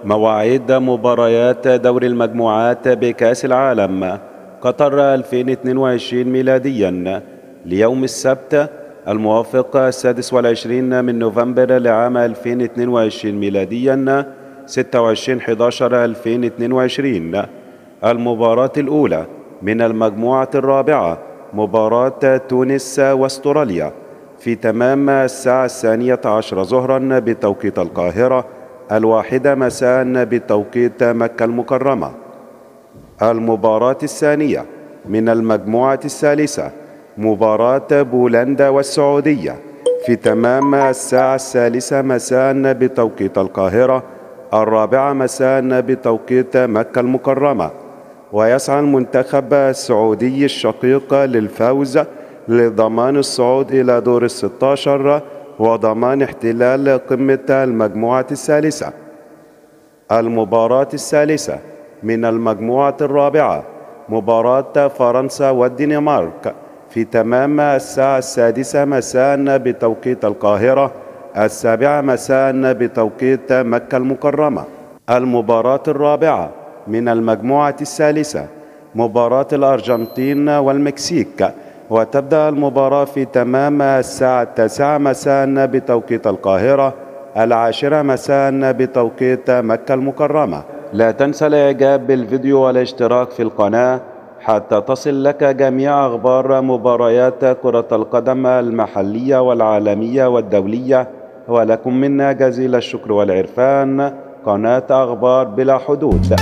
مواعيد مباريات دور المجموعات بكأس العالم قطر 2022 ميلاديا ليوم السبت الموافق 26 من نوفمبر لعام 2022 ميلاديا 26/11/2022. المباراة الأولى من المجموعة الرابعة مباراة تونس واستراليا في تمام الساعة 12 ظهرا بتوقيت القاهرة، 1 مساء بتوقيت مكة المكرمة. المباراة الثانية من المجموعة الثالثة مباراة بولندا والسعودية في تمام الساعة 3 مساء بتوقيت القاهرة، 4 مساء بتوقيت مكة المكرمة. ويسعى المنتخب السعودي الشقيق للفوز لضمان الصعود إلى دور 16 وضمان احتلال قمة المجموعة الثالثة. المباراة الثالثة من المجموعة الرابعة مباراة فرنسا والدنمارك في تمام الساعة 6 مساء بتوقيت القاهرة، 7 مساء بتوقيت مكة المكرمة. المباراة الرابعة من المجموعة الثالثة مباراة الأرجنتين والمكسيك، وتبدأ المباراة في تمام الساعة 9 مساء بتوقيت القاهرة، 10 مساء بتوقيت مكة المكرمة. لا تنسى الإعجاب بالفيديو والاشتراك في القناة حتى تصل لك جميع أخبار مباريات كرة القدم المحلية والعالمية والدولية. ولكم منا جزيل الشكر والعرفان. قناة أخبار بلا حدود.